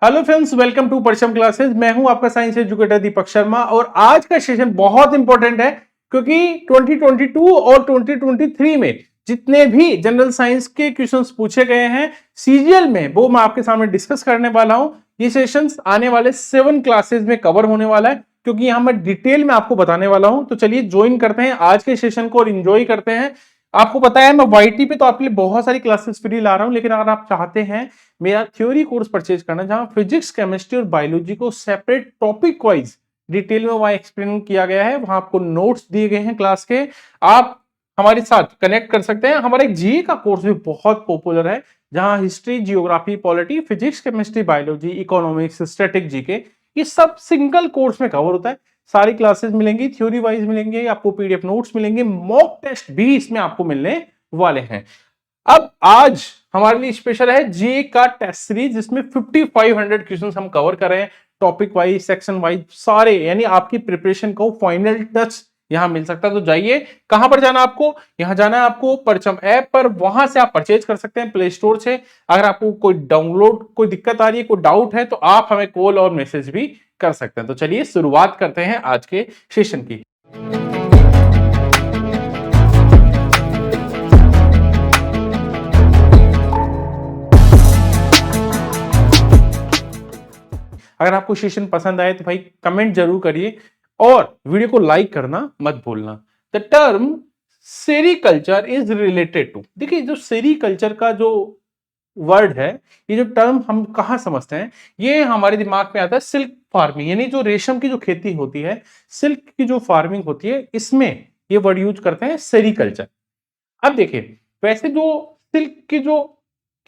Hello friends, welcome to परचम classes. मैं हूं आपका साइंस एजुकेटर दीपक शर्मा और आज का सेशन बहुत इंपॉर्टेंट है क्योंकि 2022 और 2023 में जितने भी जनरल साइंस के क्वेश्चंस पूछे गए हैं सीजीएल में वो मैं आपके सामने डिस्कस करने वाला हूं। ये सेशंस आने वाले 7 क्लासेस में कवर होने वाला है क्योंकि यहां मैं डिटेल में आपको बताने वाला हूं। तो चलिए ज्वाइन करते हैं आज के सेशन को और इंजॉय करते हैं। आपको पता है मैं वाईटी पे तो आपके लिए बहुत सारी क्लासेस फ्री ला रहा हूं, लेकिन अगर आप चाहते हैं मेरा थ्योरी कोर्स परचेज करना जहां फिजिक्स, केमिस्ट्री और बायोलॉजी को सेपरेट टॉपिक वाइज डिटेल में वहां एक्सप्लेन किया गया है, वहां आपको नोट्स दिए गए हैं क्लास के, आप हमारे साथ कनेक्ट कर सकते हैं। हमारा एक जीए का कोर्स भी बहुत पॉपुलर है जहां history, geography, polity, physics, chemistry, biology, economics, static, GK ये सब सिंगल कोर्स में कवर होता है। सारी क्लासेस मिलेंगी, थ्योरी वाइज मिलेंगे, आपको पीडीएफ नोट्स मिलेंगे, मॉक टेस्ट भी इसमें आपको मिलने वाले हैं। अब आज हमारे लिए स्पेशल है जे का टेस्ट सीरीज जिसमें 5500 क्वेश्चंस हम कवर कर रहे हैं, टॉपिक वाइज, सेक्शन वाइज सारे, यानी आपकी प्रिपरेशन को फाइनल टच यहां मिल सकता है। तो जाइए, कहां पर जाना आपको, यहां जाना है आपको परचम ऐप पर, वहां से आप परचेज कर सकते हैं प्ले स्टोर से। अगर आपको कोई डाउनलोड कोई दिक्कत आ रही है, कोई डाउट है तो आप हमें कॉल और मैसेज भी कर सकते हैं। तो चलिए शुरुआत करते हैं आज के सेशन की। अगर आपको सेशन पसंद आए तो भाई कमेंट जरूर करिए और वीडियो को लाइक करना मत भूलना। The term sericulture is related to, देखिए जो सेरीकल्चर का जो वर्ड है, ये जो टर्म हम कहां समझते हैं, ये हमारे दिमाग में आता है सिल्क फार्मिंग, यानी जो रेशम की जो खेती होती है, सिल्क की जो फार्मिंग होती है, इसमें ये वर्ड यूज करते हैं सेरीकल्चर। अब देखिए, वैसे जो सिल्क की जो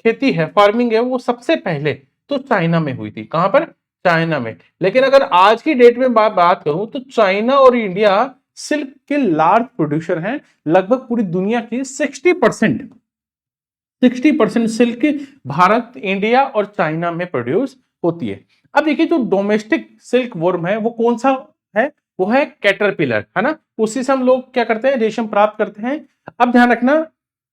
खेती है, फार्मिंग है, वो सबसे पहले तो चाइना में हुई थी। कहां पर? चाइना में। लेकिन अगर आज की डेट में बात करूं तो चाइना और इंडिया सिल्क के लार्ज प्रोड्यूसर हैं। लगभग पूरी दुनिया की 60% सिल्क भारत, इंडिया और चाइना में प्रोड्यूस होती है। अब देखिए, जो डोमेस्टिक सिल्क वर्म है वो कौन सा है? वो है कैटरपिलर, है ना। उसी से हम लोग क्या करते हैं, रेशम प्राप्त करते हैं। अब ध्यान रखना,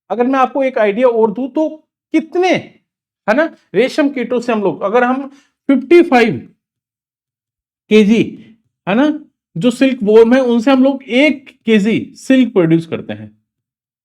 अगर मैं आपको एक आइडिया और दूं तो कितने, है ना, रेशम कीटों से हम लोग, अगर हम 55 केजी, है ना, जो सिल्क वॉर्म है उनसे हम लोग 1 केजी सिल्क प्रोड्यूस करते हैं,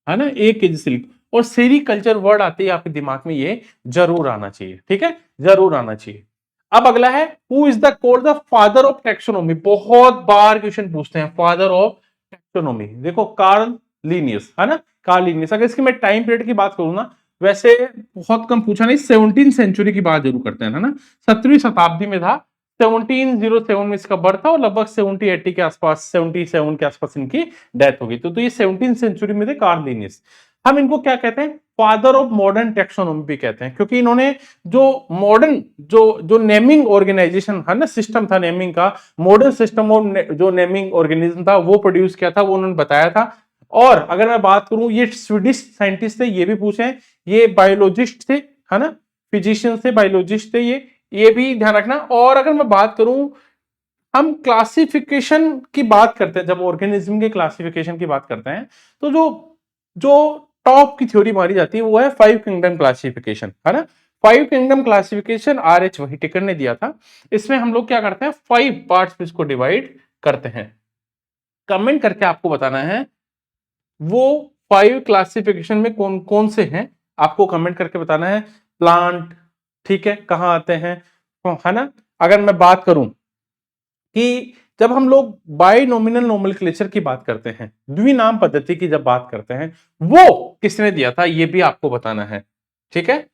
है ना, 1 केजी सिल्क। और सेरीकल्चर वर्ड आते ही आपके दिमाग में ये जरूर आना चाहिए, ठीक है, जरूर आना चाहिए। अब अगला है, who is the called the father of taxonomy. बहुत बार क्वेश्चन पूछते हैं फादर ऑफ टैक्सोनॉमी। देखो, कार्ल लिनियस, है ना, कार्ल लिनियस। अगर इसकी मैं टाइम पीरियड की बात करूं ना, वैसे बहुत कम पूछा नहीं, 17वीं सेंचुरी की बात जरूर करते हैं, है ना, 17वीं शताब्दी में था। 1707 में इसका बर्थ था और लगभग 70-80 के आसपास, 77 के आसपास इनकी डेथ हो गई। तो ये 17वीं सेंचुरी में थे कार्ल लिनियस। हम इनको क्या कहते हैं? फादर ऑफ मॉडर्न टैक्सोनॉमी भी कहते हैं, क्योंकि इन्होंने जो मॉडर्न जो जो नेमिंग ऑर्गेनाइजेशन है ना, सिस्टम था नेमिंग का, मॉडर्न सिस्टम और जो नेमिंग ऑर्गेनिज्म था वो प्रोड्यूस किया था, वो उन्होंने बताया था। और अगर मैं बात करूं, ये स्वीडिश साइंटिस्ट थे, ये भी पूछे, ये बायोलॉजिस्ट थे, है ना, फिजिशियन थे, बायोलॉजिस्ट थे, ये भी ध्यान रखना। और अगर मैं बात करूं, हम क्लासिफिकेशन की बात करते हैं, जब ऑर्गेनिज्म के क्लासिफिकेशन की बात करते हैं तो जो जो टॉप की थ्योरी मारी जाती है वो है 5 किंगडम क्लासिफिकेशन, है ना। 5 किंगडम क्लासिफिकेशन आर.एच. व्हिटेकर ने दिया था। इसमें हम लोग क्या करते हैं, 5 पार्ट्स में इसको डिवाइड करते हैं। कमेंट करके आपको बताना है वो 5 क्लासिफिकेशन में कौन कौन से हैं, आपको कमेंट करके बताना है। प्लांट, ठीक है, कहां आते हैं, है ना। अगर मैं बात करूं कि जब हम लोग बाइनोमिनल नोमेनक्लेचर की बात करते हैं, द्विनाम पद्धति की जब बात करते हैं, वो किसने दिया था, ये भी आपको बताना है, ठीक है।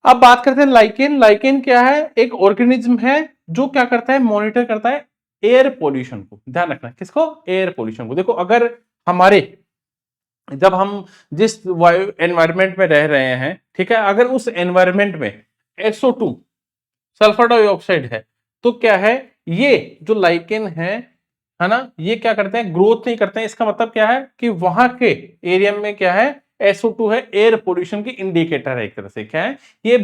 अब बात करते हैं लाइकेन। लाइकेन क्या है? एक ऑर्गेनिज्म है जो क्या करता है, मॉनिटर करता है एयर पोल्यूशन को। ध्यान रखना, किसको? एयर पोल्यूशन को। देखो, अगर हमारे, जब हम जिस वायु एनवायरमेंट में रह रहे हैं, ठीक है, अगर उस एनवायरमेंट में SO2 सल्फर डाइऑक्साइड है, तो क्या है, ये जो लाइकेन है ना, ये क्या करते हैं, ग्रोथ नहीं करते हैं। इसका मतलब क्या है कि वहां के एरिया में क्या है, SO2 है, एयर पोल्यूशन की इंडिकेटर है। एक तरह से क्या है ये,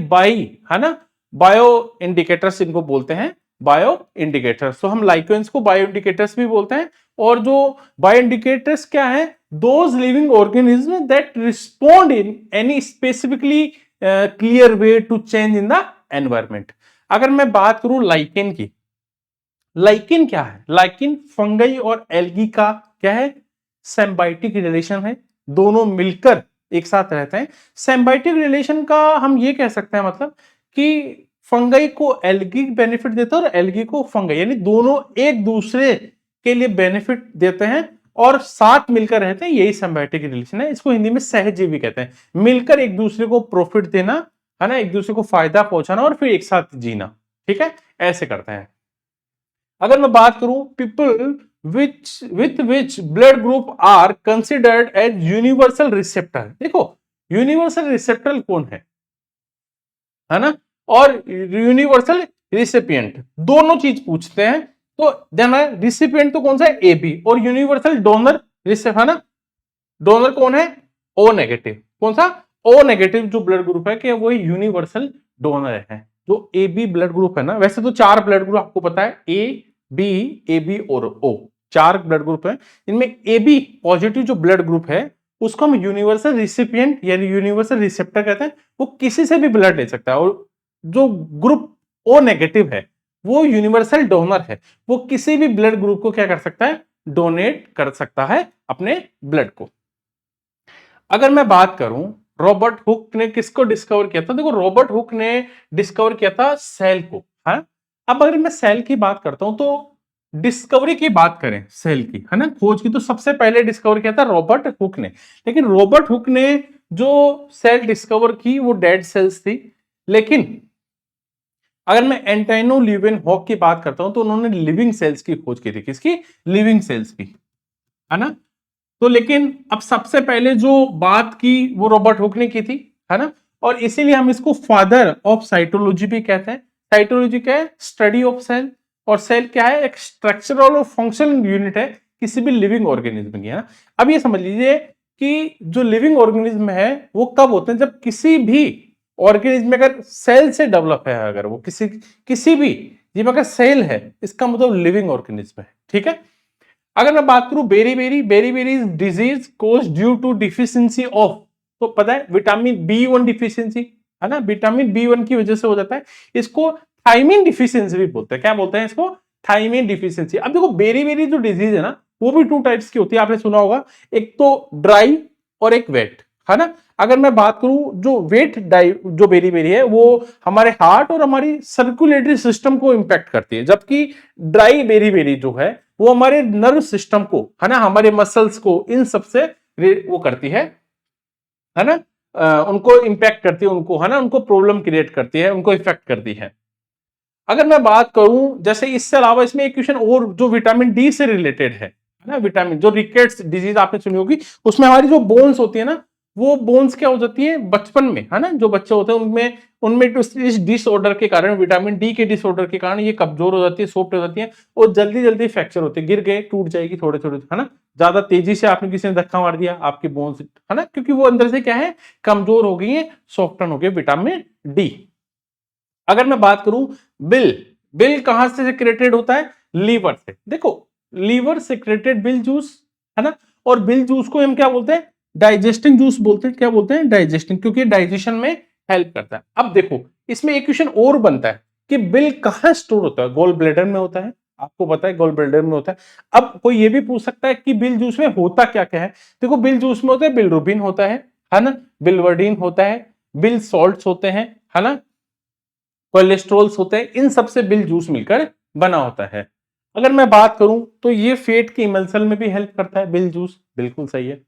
है ना, बायो इंडिकेटर्स इनको बोलते हैं, बायो इंडिकेटर्स। तो हम लाइकेन्स को बायो इंडिकेटर्स भी बोलते हैं। और जो बायो इंडिकेटर्स क्या है, those living organism that respond in any specifically clear way to change in the environment. अगर मैं बात करूं लाइकेन की, लाइकेन क्या है? लाइकेन फंगई और एल्गी का क्या है? सिम्बायोटिक रिलेशन है, दोनों मिलकर एक साथ रहते हैं। सिम्बायोटिक रिलेशन का हम ये कह सकते हैं मतलब कि फंगई को एल्गी बेनिफिट देता है और एल्गी को फंगई, यानी दोनों एक दूसरे के लिए बेनिफिट देते हैं और साथ मिलकर रहते हैं, यही सिम्बायोटिक रिलेशन है। इसको हिंदी में सहजीवी कहते हैं, मिलकर एक दूसरे को प्रॉफिट देना, है ना, एक दूसरे को फायदा पहुंचाना और फिर एक साथ जीना। ठीक है, ऐसे करते हैं। अगर मैं बात करूं people with which blood group are considered as universal receptor, देखो यूनिवर्सल रिसेप्टर कौन है ना, और यूनिवर्सल रिसिपिएंट, दोनों चीज पूछते हैं। तो देना रिसिपिएंट तो कौन सा है? ए बी, और यूनिवर्सल डोनर है ना, डोनर कौन है? O negative. कौन सा? ओ नेगेटिव जो ब्लड ग्रुप है कि वो यूनिवर्सल डोनर है। जो ए बी ब्लड ग्रुप है ना, वैसे तो 4 ब्लड ग्रुप आपको पता है, ए बी और ओ, 4 ब्लड ग्रुप है। इनमें ए बी पॉजिटिव जो ब्लड ग्रुप है उसको हम यूनिवर्सल रिसिपिएंट यानी यूनिवर्सल रिसेप्टर कहते हैं। वो किसी से भी ब्लड ले सकता है। और जो ग्रुप ओ नेगेटिव है वो यूनिवर्सल डोनर है, वो किसी भी ब्लड ग्रुप को क्या कर सकता है? डोनेट कर सकता है अपने ब्लड को। अगर मैं बात करूं रॉबर्ट हुक ने किसको डिस्कवर किया था, देखो रॉबर्ट हुक ने डिस्कवर किया था सेल को। हाँ, अब अगर मैं सेल की बात करता हूं तो डिस्कवरी की बात करें सेल की, है ना, खोज की, तो सबसे पहले डिस्कवर किया था रॉबर्ट हुक ने। लेकिन रॉबर्ट हुक ने जो सेल डिस्कवर की वो डेड सेल्स थी। लेकिन अगर मैं एंटोनियो ल्यूवेनहॉक की बात करता हूं तो उन्होंने लिविंग सेल्स की खोज की थी। किसकी? लिविंग सेल्स की, है ना। तो लेकिन अब सबसे पहले जो बात की वो रॉबर्ट हुक ने की थी, है ना, और इसीलिए हम इसको फादर ऑफ साइटोलॉजी भी कहते हैं। साइटोलॉजी क्या है? स्टडी ऑफ सेल, और सेल क्या है? एक स्ट्रक्चरल और फंक्शनल यूनिट है किसी भी लिविंग ऑर्गेनिज्म की, है ना। अब ये समझ लीजिए कि जो लिविंग ऑर्गेनिज्म है वो कब होते हैं? जब किसी भी ऑर्गेनिज्म अगर सेल से डेवलप है, अगर वो किसी भी जीव अगर सेल है, इसका मतलब लिविंग ऑर्गेनिज्म है। ठीक है। अगर मैं बात करूं beri disease cause due to deficiency of, तो पता है विटामिन बी 1 डिफिशियंसी, है ना, विटामिन बी 1 की वजह से हो जाता है। इसको थायमिन डिफिशियंसी भी बोलते हैं। क्या बोलते हैं इसको? Thiamine deficiency. अब देखो बेरी जो डिजीज है ना वो भी 2 टाइप्स की होती है, आपने सुना होगा, एक तो ड्राई और एक वेट, है ना। अगर मैं बात करूं जो वेट डाई जो बेरी है वो हमारे हार्ट और हमारी सर्कुलेटरी सिस्टम को इंपैक्ट करती है, जबकि ड्राई बेरी जो है वो हमारे नर्व सिस्टम को, है ना, हमारे मसल्स को, इन सबसे वो करती है ना, उनको इंपैक्ट करती है, उनको, है ना, उनको प्रॉब्लम क्रिएट करती है, उनको इफेक्ट करती है। अगर मैं बात करूं जैसे इससे अलावा इसमें एक क्वेश्चन और जो विटामिन डी से रिलेटेड है ना, विटामिन जो रिकेट्स डिजीज आपने सुनी होगी, उसमें हमारी जो बोन्स होती है ना, वो बोन्स क्या हो जाती है बचपन में, है ना, जो बच्चे होते हैं उनमें उनमें तो इस डिसऑर्डर के कारण, विटामिन डी के डिसऑर्डर के कारण ये कमजोर हो जाती है, सॉफ्ट हो जाती है और जल्दी जल्दी फ्रैक्चर होते हैं, गिर गए टूट जाएगी थोड़े थोड़े, है ना, ज्यादा तेजी से आपने किसी ने धक्का मार दिया आपकी बोन्स, है ना, क्योंकि वो अंदर से क्या है, कमजोर हो गई है, सॉफ्टन हो गए विटामिन डी। अगर मैं बात करूं बिल, बिल कहां से सिक्रेटेड होता है? लीवर से। देखो लीवर सिक्रेटेड बिल जूस, है ना, और बिल जूस को हम क्या बोलते हैं? डाइजेस्टिंग जूस बोलते हैं। क्या बोलते हैं? डाइजेस्टिंग, क्योंकि डाइजेशन में हेल्प करता है। अब देखो इसमें एक क्वेश्चन और बनता है कि बिल कहां स्टोर होता है? गोल ब्लैडर में होता है, आपको पता है गोल ब्लैडर में होता है। अब कोई ये भी पूछ सकता है कि बिल जूस में होता क्या क्या है? देखो बिल जूस में होता है बिलरुबिन होता है ना, बिलवर्डिन होता है, बिल सॉल्ट्स होते हैं, है ना, कोलेस्ट्रॉल्स होते हैं, इन सबसे बिल जूस मिलकर बना होता है। अगर मैं बात करूं तो ये फेट के इमल्सन में भी हेल्प करता है बिल जूस, बिल्कुल सही है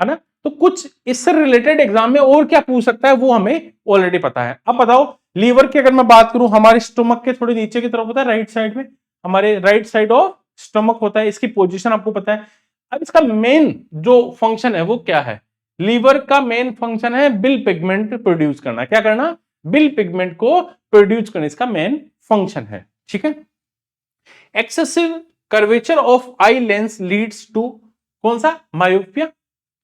ना। तो कुछ इससे रिलेटेड एग्जाम में और क्या पूछ सकता है वो हमें ऑलरेडी पता है। अब बताओ लीवर की अगर मैं बात करूं, हमारे स्टोमक के थोड़े नीचे की तरफ होता है, राइट साइड में, हमारे राइट साइड ऑफ स्टोमक होता है, इसकी पोजीशन आपको पता है। अब इसका मेन जो फंक्शन है वो क्या है? लीवर का मेन फंक्शन है बिल पिगमेंट प्रोड्यूस करना। क्या करना? बिल पिगमेंट को प्रोड्यूस करना इसका मेन फंक्शन है। ठीक है। Excessive curvature of eye lens leads to कौन सा? मायोपिया।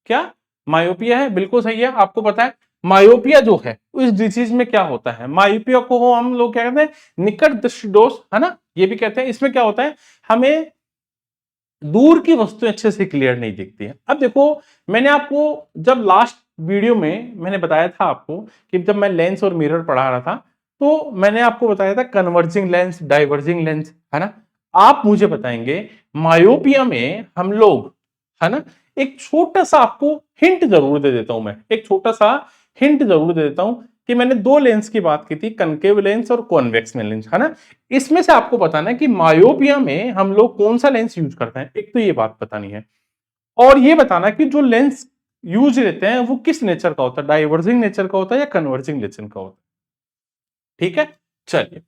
क्या? मायोपिया है, बिल्कुल सही है, आपको पता है मायोपिया जो है उस डिजीज में क्या होता है? मायोपिया को हम लोग क्या कहते हैं? निकट दृष्टि दोष, है ना, ये भी कहते हैं। इसमें क्या होता है? हमें दूर की वस्तुएं अच्छे से क्लियर नहीं दिखती है। अब देखो मैंने आपको जब लास्ट वीडियो में मैंने बताया था आपको कि जब मैं लेंस और मिरर पढ़ा रहा था तो मैंने आपको बताया था कन्वर्जिंग लेंस, डाइवर्जिंग लेंस, है ना। आप मुझे बताएंगे मायोपिया में हम लोग, है ना, एक छोटा सा आपको हिंट जरूर दे देता हूं, मैं एक छोटा सा हिंट जरूर दे देता हूं कि मैंने दो लेंस की बात की थी, कनकेव लेंस और कॉन्वेक्स में लेंस, है ना। इसमें से आपको बताना है कि मायोपिया में हम लोग कौन सा लेंस यूज करते हैं, एक तो ये बात बतानी है, और ये बताना कि जो लेंस यूज रहते हैं वो किस नेचर का होता है, डाइवर्जिंग नेचर का होता है या कन्वर्जिंग नेचर का होता है। ठीक है, चलिए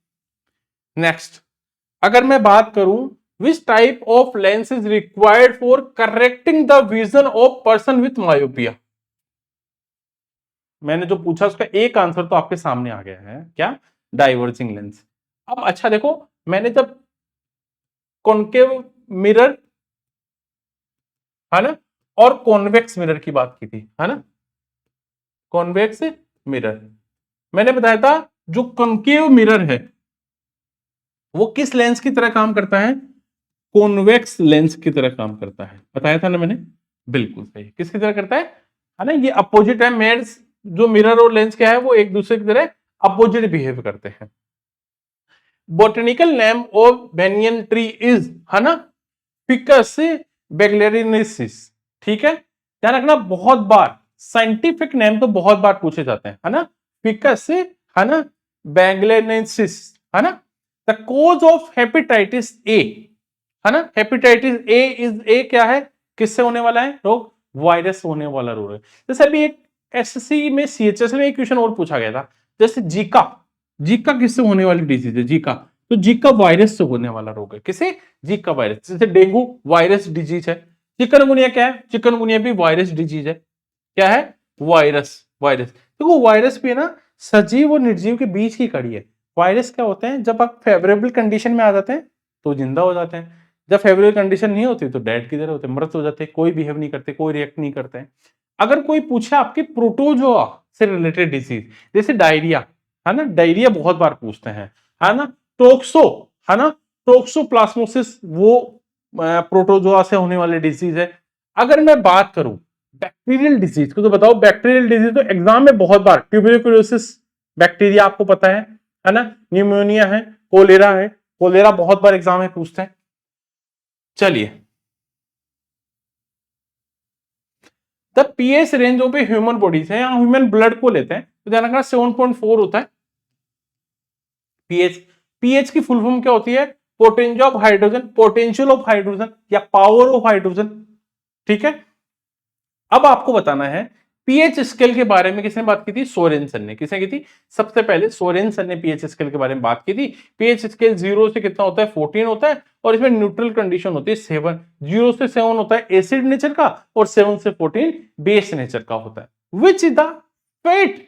नेक्स्ट। अगर मैं बात करूं which type of lens is required for correcting the vision of person with myopia, मैंने जो पूछा उसका एक आंसर तो आपके सामने आ गया है, क्या, डाइवर्जिंग लेंस। अब अच्छा देखो, मैंने जब कॉनकेव मिरर, है ना, और कॉन्वेक्स मिरर की बात की थी, है ना, कॉन्वेक्स मिरर, मैंने बताया था जो कॉनकेव मिरर है वो किस लेंस की तरह काम करता है, कॉन्वेक्स लेंस की तरह काम करता है, बताया था ना मैंने, बिल्कुल सही, किसकी तरह करता है ना, ये अपोजिट है, मेयर्स जो मिरर और लेंस क्या है वो एक दूसरे की तरह अपोजिट बिहेव करते हैं। Botanical name of banyan tree is, है ना, फिकस बेगलेरिनेसिस, ठीक है, ध्यान रखना, बहुत बार साइंटिफिक नेम तो बहुत बार पूछे जाते हैं, है ना, फिकस, है ना, बेगलेरिनेसिस, है ना। The cause of hepatitis A, है ना, हेपेटाइटिस ए इज, ए क्या है, किससे होने वाला है रोग, वायरस होने वाला रोग है। जैसे अभी एक एसएससी में सीएचएस में एक क्वेश्चन और पूछा गया था, जैसे जीका, जीका किससे होने वाली डिजीज है, जीका, तो जीका वायरस से होने वाला रोग है, किसे, जीका वायरस, जैसे डेंगू वायरस डिजीज है, चिकनगुनिया क्या है, चिकनगुनिया भी वायरस डिजीज है, क्या है, वायरस, वायरस देखो, वायरस भी है ना सजीव और निर्जीव के बीच की कड़ी है। वायरस क्या होते हैं, जब आप फेवरेबल कंडीशन में आ जाते हैं तो जिंदा हो जाते हैं, जब फेवरेबल कंडीशन नहीं होती तो डेड की तरह होते हैं, मृत हो जाते हैं, कोई बिहेव नहीं करते, कोई रिएक्ट नहीं करते हैं। अगर कोई पूछे आपके प्रोटोजोआ से रिलेटेड डिजीज, जैसे डायरिया, है ना, डायरिया बहुत बार पूछते हैं, है ना, टोक्सो, है ना, टोक्सोप्लाज्मोसिस वो प्रोटोजोआ से होने वाले डिजीज है। अगर मैं बात करूं बैक्टीरियल डिजीज को, तो बताओ बैक्टीरियल डिजीज तो एग्जाम में बहुत बार, ट्यूबरकुलोसिस बैक्टीरिया आपको पता है ना, न्यूमोनिया है, कोलेरा है, कोलेरा बहुत बार एग्जाम में पूछते हैं। चलिए, the pH range of a human bodies है, यहां ह्यूमन ब्लड को लेते हैं तो ध्यान रखना 7.4 होता है पीएच। पीएच की फुल फॉर्म क्या होती है, potential of hydrogen, potential of hydrogen या पावर ऑफ हाइड्रोजन, ठीक है। अब आपको बताना है पीएच स्केल के बारे में किसने बात की थी, सोरेनसन ने, किसने की थी, सबसे पहले सोरेनसन ने पीएच स्केल के बारे में बात की थी। पीएच स्केल 0 से कितना होता है, 14 होता है, और इसमें न्यूट्रल कंडीशन होती है 7, 0 से 7 होता है एसिड नेचर का, और 7 से 14 बेस नेचर का होता है। विच इज द फेट,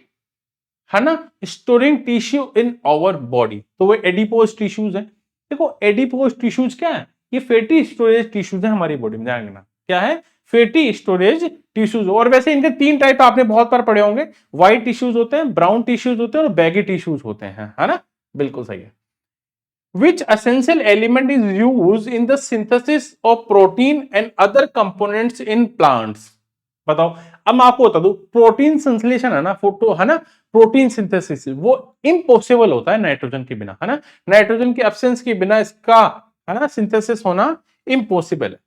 है ना, storing tissue in our body, तो वो एडिपोज टिश्यूज है। देखो एडिपोज टिश्यूज क्या है, ये फैटी स्टोरेज टिश्यूज है हमारी बॉडी में, ध्यान रखना क्या है, फैटी स्टोरेज टिश्यूज। और वैसे इनके तीन टाइप आपने बहुत बार पढ़े होंगे, व्हाइट टिश्यूज होते हैं, ब्राउन टिश्यूज होते हैं, और बैगी टिश्यूज होते हैं, है ना, बिल्कुल सही है। Which essential element is used in the synthesis of protein and other components in plants? बताओ। अब मैं आपको बता दूं, प्रोटीन संश्लेषण है ना, फोटो, है ना, प्रोटीन सिंथेसिस वो इम्पॉसिबल होता है नाइट्रोजन के बिना, है ना, नाइट्रोजन की एब्सेंस के बिना इसका, है ना, सिंथेसिस होना इम्पॉसिबल है।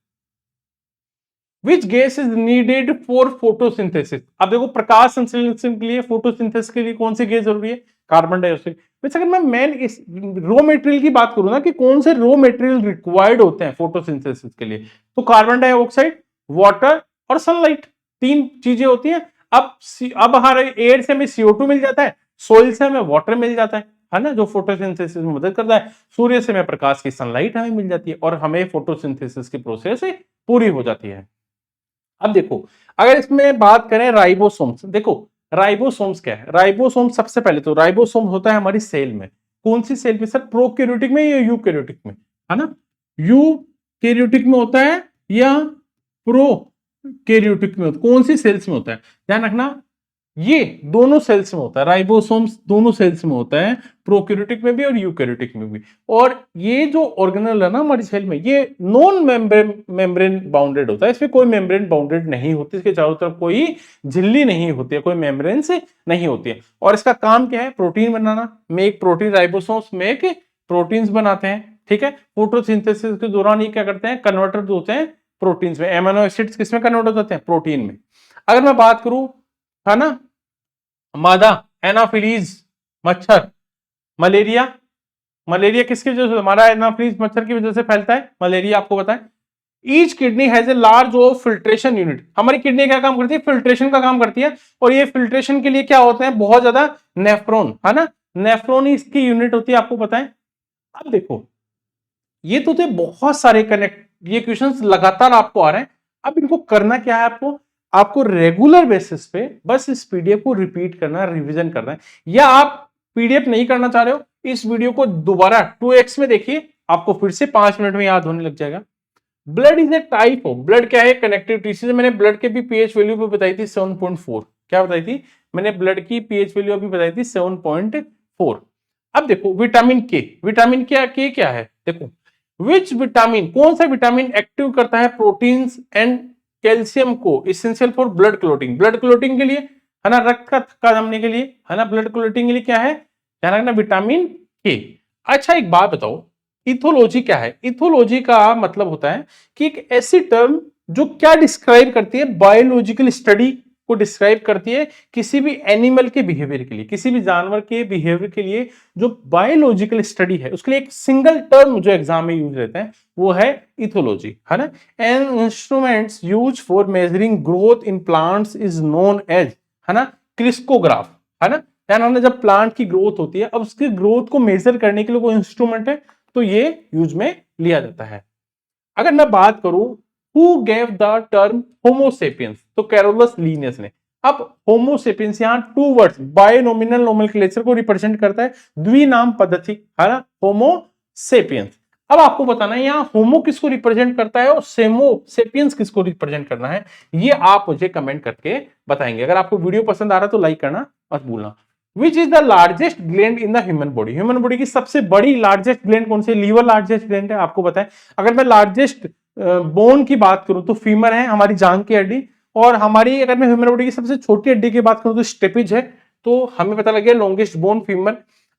Which gas is needed for photosynthesis, अब देखो प्रकाश संश्लेषण के लिए, फोटोसिंथेसिस के लिए कौन सी गैस जरूरी है, कार्बन डाइऑक्साइड। वैसे अगर मैं मेन इस रॉ मटेरियल की बात करूं ना कि कौन से रॉ मटेरियल रिक्वायर्ड होते हैं फोटोसिंथेसिस के लिए, तो कार्बन डाइऑक्साइड, वाटर और सनलाइट, तीन चीजें होती हैं। अब हमारे एयर से हमें CO2 मिल जाता है, सोइल से हमें वाटर मिल जाता है ना, जो फोटोसिंथेसिस में मदद करता है, सूर्य से हमें प्रकाश की सनलाइट हमें मिल जाती है, और हमें फोटोसिंथेसिस की प्रोसेस पूरी हो जाती है। अब देखो, अगर इसमें बात करें राइबोसोम्स, देखो राइबोसोम्स क्या है, राइबोसोम सबसे पहले तो राइबोसोम होता है हमारी सेल में, कौन सी सेल में सर, प्रोकैरियोटिक में या यूकैरियोटिक में, है ना, यूकैरियोटिक में होता है या प्रोकैरियोटिक में होता है, कौन सी सेल्स में होता है, ध्यान रखना, ये दोनों सेल्स में होता है, राइबोसोम्स दोनों सेल्स में होता है, प्रोकैरियोटिक में भी और यूकैरियोटिक में भी। और ये जो ऑर्गेनल है ना हमारी सेल में, ये नॉन मेम्ब्रेन बाउंडेड होता है, इसमें कोई मेम्ब्रेन बाउंडेड नहीं होती, इसके चारों तरफ कोई झिल्ली नहीं होती है, कोई मेम्ब्रेन से नहीं होती है। और इसका काम क्या है? प्रोटीन बनाना, make protein, ribosomes make proteins बनाते हैं, ठीक है। फोटोसिंथेसिस के दौरान ये क्या करते हैं? कन्वर्टर होते हैं प्रोटीन्स में, एमिनो एसिड्स किसमें कन्वर्ट हो जाते हैं? प्रोटीन में। अगर मैं बात करूं, है ना, मादा एनाफिलीज मच्छर, मलेरिया, मलेरिया किसकी वजह से? हमारा एनाफिलीज मच्छर की वजह से फैलता है मलेरिया, आपको पता है। Each kidney has a large of filtration unit, हमारी किडनी क्या काम करती है? फिल्ट्रेशन का काम करती है। और ये फिल्ट्रेशन के लिए क्या होते हैं? बहुत ज्यादा नेफ्रॉन, है ना, नेफ्रॉन ही इसकी यूनिट होती है, आपको पता है। अब देखो, ये तो थे बहुत सारे कनेक्ट, ये क्वेश्चंस लगातार आपको आ रहे हैं। अब इनको करना क्या है? आपको आपको रेगुलर बेसिस पे बस इस पीडीएफ को रिपीट करना, रिवीजन करना है। या आप पीडीएफ नहीं करना चाह रहे हो, इस वीडियो को दोबारा 2x में देखिए, आपको फिर से 5 मिनट में याद होने लग जाएगा। Blood is a type of, blood क्या है? Connective tissue. मैंने ब्लड के भी पीएच वैल्यू भी बताई थी 7.4। क्या बताई थी मैंने? ब्लड की पीएच वैल्यू अभी बताई थी 7.4। अब देखो विटामिन के, विटामिन क्या है? देखो, विच विटामिन, कौन सा विटामिन एक्टिव करता है प्रोटीन्स एंड कैल्शियम को, essential for blood clotting, blood clotting के लिए, है ना, रक्त का थक्का जमने के लिए, है ना, ब्लड क्लोटिंग के लिए क्या है? ध्यान रखना, विटामिन के। अच्छा एक बात बताओ, इथोलॉजी क्या है? इथोलॉजी का मतलब होता है कि एक ऐसी टर्म जो क्या डिस्क्राइब करती है? बायोलॉजिकल स्टडी को डिस्क्राइब करती है किसी भी एनिमल के बिहेवियर के लिए, किसी भी जानवर के बिहेवियर के लिए जो बायोलॉजिकल स्टडी है, उसके लिए एक सिंगल टर्म जो एग्जाम में यूज रहता है वो है इथोलॉजी, है ना। An instruments use for measuring growth in plants is known as, है ना, क्रिस्कोग्राफ, है ना। यानी जब प्लांट की ग्रोथ होती है, अब उसकी ग्रोथ को मेजर करने के लिए कोई इंस्ट्रूमेंट है, तो ये यूज में लिया जाता है। अगर मैं बात करूं who gave the term Homo sapiens, तो कैरोलस लीनियस ने। अब होमोसेपियंस यहां 2 वर्ड्स, बायनोमिनल नोमेनक्लेचर को रिप्रेजेंट करता है, द्विनाम पद्धति, है ना, होमोसेपियंस। अब आपको बताना है यहाँ होमो किसको रिप्रेजेंट करता है और सेमो सेपियंस किसको रिप्रेजेंट करना है, ये आप मुझे कमेंट करके बताएंगे। अगर आपको वीडियो पसंद आ रहा है तो लाइक करना मत भूलना। विच is the largest gland in the human body, human body की सबसे बड़ी लार्जेस्ट ग्लैंड कौन सी? लीवर लार्जेस्ट ग्लैंड है, आपको पता है। अगर मैं लार्जेस्ट बोन की बात करूं तो फीमर है, हमारी जांग की हड्डी। और हमारी अगर मैं ह्यूमन बॉडी की सबसे छोटी हड्डी की बात करूं तो स्टेपिज है। तो हमें पता लग गया लॉन्गेस्ट बोन फीमर।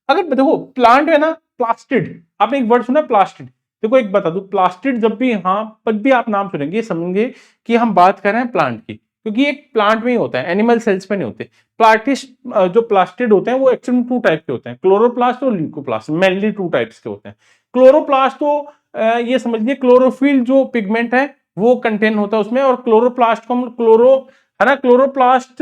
अगर देखो प्लांट है ना, प्लास्टिड, आपने एक वर्ड सुना प्लास्टिड? देखो एक बता दो, प्लास्टिड जब भी, हाँ पर भी आप नाम सुनेंगे समझेंगे कि हम बात कर रहे हैं प्लांट की, क्योंकि एक प्लांट में ही होता है, एनिमल सेल्स में नहीं होते। प्लास्टिस्ट जो प्लास्टिड होते हैं वो एक्चुअली 2 टाइप के होते हैं, क्लोरोप्लास्ट और ल्यूकोप्लास्ट, मेनली 2 टाइप्स के होते हैं। क्लोरोप्लास्ट तो ये समझ लीजिए क्लोरोफिल जो पिगमेंट है वो कंटेन होता है उसमें, और क्लोरोप्लास्ट को हम क्लोरो, है ना, क्लोरोप्लास्ट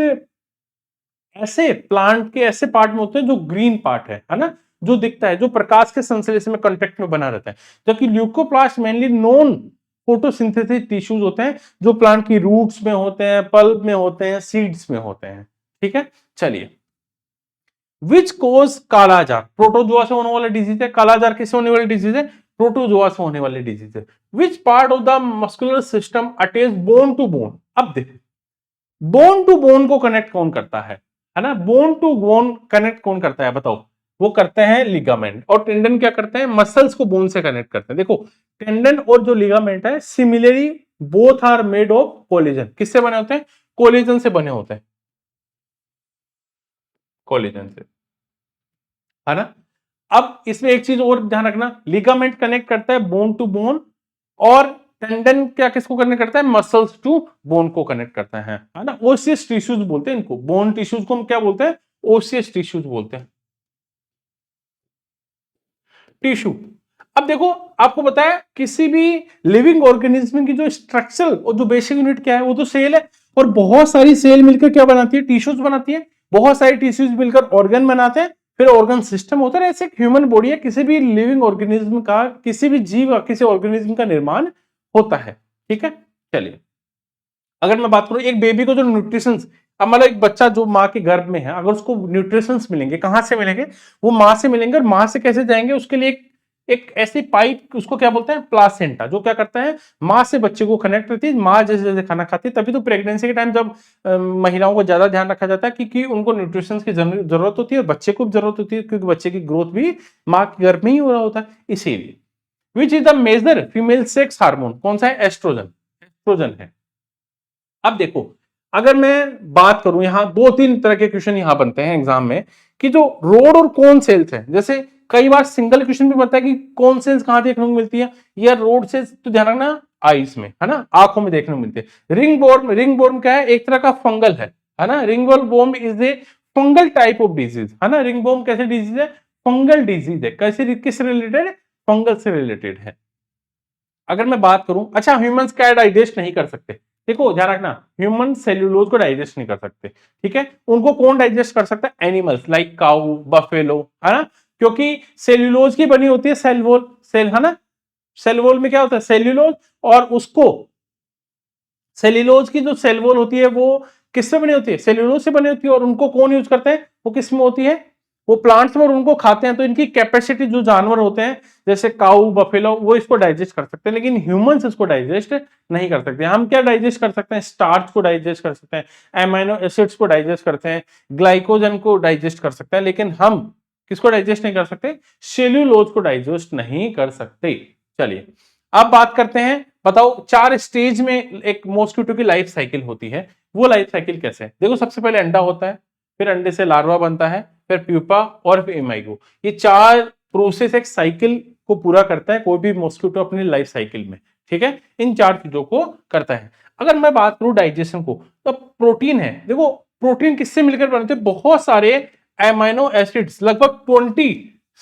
ऐसे प्लांट के ऐसे पार्ट में होते हैं जो ग्रीन पार्ट है ना, जो दिखता है, जो प्रकाश के संश्लेषण में कांटेक्ट में बना रहता है। जबकि leucoplast mainly non photosynthesis tissues होते हैं, जो प्लांट की रूट्स में होते हैं, पल्प में होते हैं, सीड्स में होते हैं, ठीक है। चलिए, विच कोज कालाजार, प्रोटोजोआ से होने वाला डिजीज है। कालाजार किससे होने वाली डिजीज है? प्रोटोजोआ से होने वाली डिजीज है। Which part of the muscular system attach bone to bone, अब देखो बोन टू बोन को कनेक्ट कौन करता है ना, बोन टू बोन कनेक्ट कौन करता है बताओ? वो करते हैं लिगामेंट। और टेंडन क्या करते हैं? मसल्स को बोन से कनेक्ट करते हैं। देखो टेंडन और जो लिगामेंट है similarly both are made of collagen, किससे बने होते हैं? कोलेजन से बने होते हैं, कोलेजन से, है ना। अब इसमें एक चीज और ध्यान रखना, लिगामेंट कनेक्ट करता है बोन टू बोन, और टेंडन क्या किसको कनेक्ट करता है? मसल्स टू बोन को कनेक्ट करता है ना। ओसियस टिश्यूज बोलते हैं इनको, बोन टिश्यूज को हम क्या बोलते हैं? ओसियस टिश्यूज बोलते हैं, टिश्यू। अब देखो आपको बताया किसी भी लिविंग ऑर्गेनिज्म की जो स्ट्रक्चरल और जो बेसिक यूनिट क्या है, वो तो सेल है। और बहुत सारी सेल मिलकर क्या बनाती है? टिश्यूज बनाती है। बहुत सारी टिश्यूज मिलकर ऑर्गन बनाते हैं, फिर ऑर्गन सिस्टम होता है। ऐसे ह्यूमन बॉडी है, किसी भी लिविंग ऑर्गेनिज्म का, किसी भी जीव का, किसी ऑर्गेनिज्म का निर्माण होता है, ठीक है। चलिए, अगर मैं बात करूं एक बेबी को जो न्यूट्रिशन, अब मतलब एक बच्चा जो माँ के गर्भ में है, अगर उसको न्यूट्रिशंस मिलेंगे, कहां से मिलेंगे? वो माँ से मिलेंगे। और माँ से कैसे जाएंगे? उसके लिए एक ऐसी पाइप, उसको क्या बोलते हैं, प्लासेंटा, जो क्या करता है माँ से बच्चे को कनेक्ट करती है। माँ जैसे जैसे खाना खाती है, तभी तो प्रेगनेंसी के टाइम जब महिलाओं को ज्यादा ध्यान रखा जाता है, क्योंकि उनको न्यूट्रिशन की जरूरत होती है और बच्चे को भी जरूरत होती है, क्योंकि बच्चे की ग्रोथ भी माँ के गर्भ में ही हो रहा होता है। इसीलिए which is the major female sex hormone, कौन सा है, एस्ट्रोजन, एस्ट्रोजन है। अब देखो, अगर मैं बात करूं, यहां दो तीन तरह के क्वेश्चन यहां बनते हैं एग्जाम में, कि जो रोड और कोन सेल्स है, जैसे कई बार सिंगल क्वेश्चन भी बनता है कि कोन सेल्स कहां देखने को मिलती है, या रोड सेल्स, तो ध्यान रखना आईज में, है ना, आंखों में देखने को मिलती है। रिंग बोर्म क्या है, एक तरह का फंगल है ना। Ringworm is a fungal type of disease, है ना। रिंग बोर्म कैसे डिजीज है, फंगल डिजीज है। कैसे, किस रिलेटेड, फंगल से रिलेटेड है। अगर मैं बात करूं, अच्छा ह्यूमंस क्या डाइजेस्ट नहीं कर सकते, देखो ध्यान रखना, ह्यूमन सेल्यूलोज को डाइजेस्ट नहीं कर सकते, ठीक है। उनको कौन डाइजेस्ट कर सकता है, एनिमल्स लाइक काऊ, बफेलो, है ना, क्योंकि सेल्यूलोज की बनी होती है सेल वॉल, सेल, है ना। सेल वॉल में क्या होता है, सेल्यूलोज, और उसको सेल्यूलोज की जो सेल वॉल होती है वो किससे बनी होती है, सेल्यूलोज से बनी होती है। और उनको कौन यूज करते हैं, वो किस में होती है, वो प्लांट्स में, और उनको खाते हैं। तो इनकी कैपेसिटी, जो जानवर होते हैं जैसे काऊ, बफेलो, वो इसको डाइजेस्ट कर सकते हैं, लेकिन ह्यूमंस इसको डाइजेस्ट नहीं कर सकते। हम क्या डाइजेस्ट कर सकते हैं, स्टार्च को डाइजेस्ट कर सकते हैं, एमाइनो एसिड्स को डाइजेस्ट करते हैं, ग्लाइकोजन को डाइजेस्ट कर सकते हैं, लेकिन हम किसको डाइजेस्ट नहीं कर सकते, सेल्यूलोज को डाइजेस्ट नहीं कर सकते। चलिए अब बात करते हैं, बताओ 4 स्टेज में एक मॉस्किटो की लाइफ साइकिल होती है, वो लाइफ साइकिल कैसे है। देखो, सबसे पहले अंडा होता है, फिर अंडे से लार्वा बनता है, फिर प्यूपा, और फिर इमाइगो। ये 4 प्रोसेस एक साइकिल को पूरा करता है कोई भी मॉस्किटो अपनी लाइफ साइकिल में, ठीक है। इन 4 चीजों को करता है। अगर मैं बात करूं डाइजेशन को, तो प्रोटीन है, देखो प्रोटीन किससे मिलकर बनते हैं, बहुत सारे एमाइनो एसिड्स, लगभग 20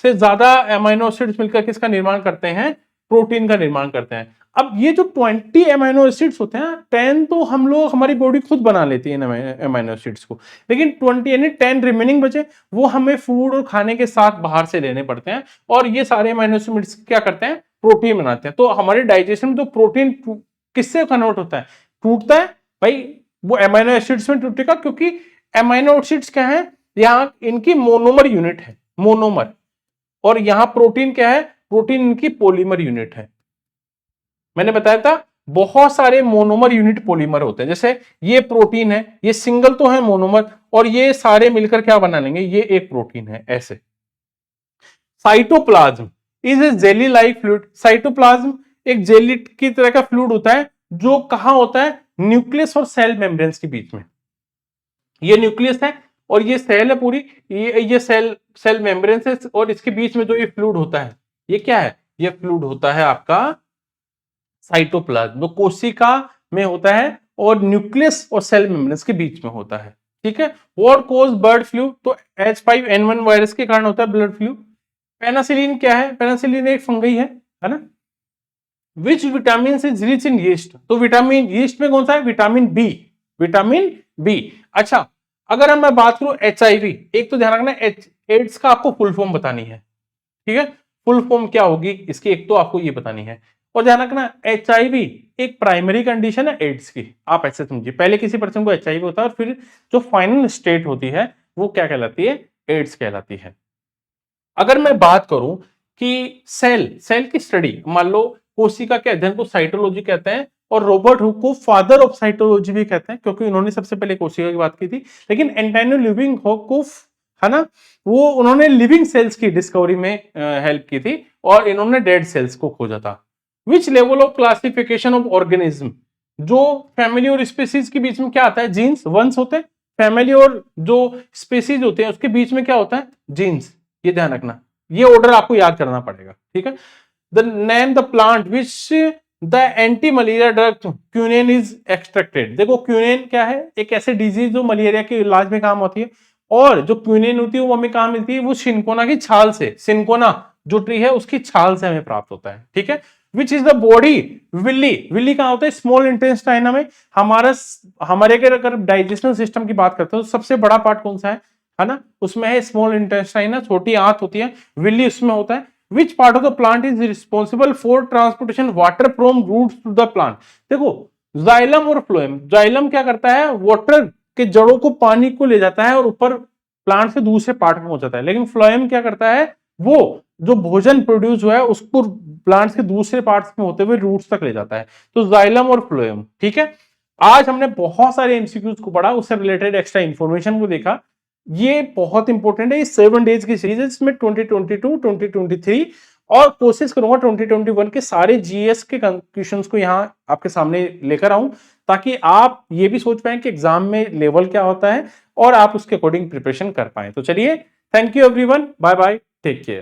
से ज्यादा एमाइनो एसिड्स मिलकर किसका निर्माण करते हैं, प्रोटीन का निर्माण करते हैं। अब ये जो 20 एमाइनो एसिड्स होते हैं, 10 तो हम लोग, हमारी बॉडी खुद बना लेती है एमाइनो एसिड्स को, लेकिन 20 यानी 10 रिमेनिंग बचे, वो हमें फूड और खाने के साथ बाहर से लेने पड़ते हैं। और ये सारे एमाइनो एसिड्स क्या करते हैं, प्रोटीन बनाते हैं। तो हमारे डाइजेशन में तो प्रोटीन किससे कन्वर्ट होता है, टूटता है भाई, वो एमाइनो एसिड्स में टूटेगा, क्योंकि एमाइनो एसिड्स क्या है, यहाँ इनकी मोनोमर यूनिट है, मोनोमर। और यहां प्रोटीन क्या है, प्रोटीन इनकी पॉलीमर यूनिट है। मैंने बताया था बहुत सारे मोनोमर यूनिट पॉलीमर होते हैं, जैसे ये प्रोटीन है, ये सिंगल तो है मोनोमर, और ये सारे मिलकर क्या बना लेंगे, ये एक प्रोटीन है, ऐसे। Cytoplasm is a jelly like fluid, cytoplasm एक जेली की तरह का फ्लूइड होता है, जो कहां होता है, न्यूक्लियस और सेल मेम्ब्रेन्स के बीच में। ये न्यूक्लियस है और ये सेल है पूरी, ये सेल मेम्ब्रेन है, और इसके बीच में जो ये फ्लूइड होता है, ये क्या है, ये फ्लूइड होता है आपका साइटोप्लाज्म, जो कोशिका में होता है और न्यूक्लियस और सेल मेम्ब्रेन्स के बीच में होता है, ठीक है। व्हाट कॉज बर्ड फ्लू, तो H5N1 वायरस के कारण होता है ब्लड फ्लू। पेनासिलिन क्या है, पेनासिलिन एक फंगी है ना। Which vitamin is rich in yeast, तो विटामिन यीस्ट में कौन सा है, विटामिन बी, विटामिन बी। अच्छा, अगर हम मैं बात करूं HIV, एक तो ध्यान रखना, एड्स का आपको फुल फॉर्म बतानी है, ठीक है। फुल फॉर्म क्या होगी इसकी, एक तो आपको ये बतानी है। और ध्यान रखना, HIV एक प्राइमरी कंडीशन है एड्स की, आप ऐसे समझिए, पहले किसी पर्सन को HIV होता है, और फिर जो फाइनल स्टेट होती है वो क्या कहलाती है, एड्स कहलाती है। अगर मैं बात करूं कि सेल की स्टडी, मान लो कोशिका के अध्ययन को साइटोलॉजी कहते हैं, और रॉबर्ट हुक को फादर ऑफ साइटोलॉजी भी कहते हैं, क्योंकि उन्होंने सबसे पहले कोशिका की बात की थी। लेकिन एंटोनियो लिविंग हुक, है ना, वो उन्होंने लिविंग सेल्स की डिस्कवरी में हेल्प की थी, और इन्होंने डेड सेल्स को खोजा था। Which level of classification of organism, जो फैमिली और स्पीसीज के बीच में क्या आता है, जीन्स, वंश होते हैं। फैमिली और जो स्पीसीज होते हैं उसके बीच में क्या होता है, जीन्स, ये ध्यान रखना, ये ऑर्डर आपको याद करना पड़ेगा, ठीक है। The name the plant which the anti malaria drug quinine is extracted, देखो क्यूनेन क्या है, एक ऐसे डिजीज जो मलेरिया के इलाज में काम आती है, और जो क्यूनेन होती है वो हमें कहां मिलती है, वो सिनकोना की छाल से, सिनकोना जो ट्री है उसकी छाल से हमें प्राप्त होता है, ठीक है। विच is the body, Willey, Willey कहां होता है, स्मॉल इंटेस्टाइन में। हमारे अगर डाइजेशन सिस्टम की बात करते हैं तो सबसे बड़ा पार्ट कौन सा है ना, उसमें है स्मॉल इंटेस्टाइन, है, छोटी आंत होती है, विल्ली उसमें होता है। Which part of the plant is responsible for transportation water from roots to the plant, देखो जाइलम और फ्लोएम। जाइलम क्या करता है, वाटर के जड़ों को, पानी को ले जाता है और ऊपर प्लांट से दूसरे पार्ट में हो जाता है, लेकिन फ्लोएम क्या करता है, वो जो भोजन प्रोड्यूस हुआ है उसको प्लांट्स के दूसरे पार्ट्स में होते हुए रूट्स तक ले जाता है। तो जाइलम और फ्लोएम, ठीक है। आज हमने बहुत सारे एमसीक्यूज को पढ़ा, उससे रिलेटेड एक्स्ट्रा इंफॉर्मेशन को देखा। ये बहुत इंपॉर्टेंट है, ये 7 डेज की सीरीज है, इसमें 2022, 2023 और कोशिश करूंगा 2021 के सारे जीएस के क्वेश्चंस को यहाँ आपके सामने लेकर आऊं, ताकि आप ये भी सोच पाए कि एग्जाम में लेवल क्या होता है और आप उसके अकॉर्डिंग प्रिपरेशन कर पाए। तो चलिए, thank you everyone, bye bye, take care.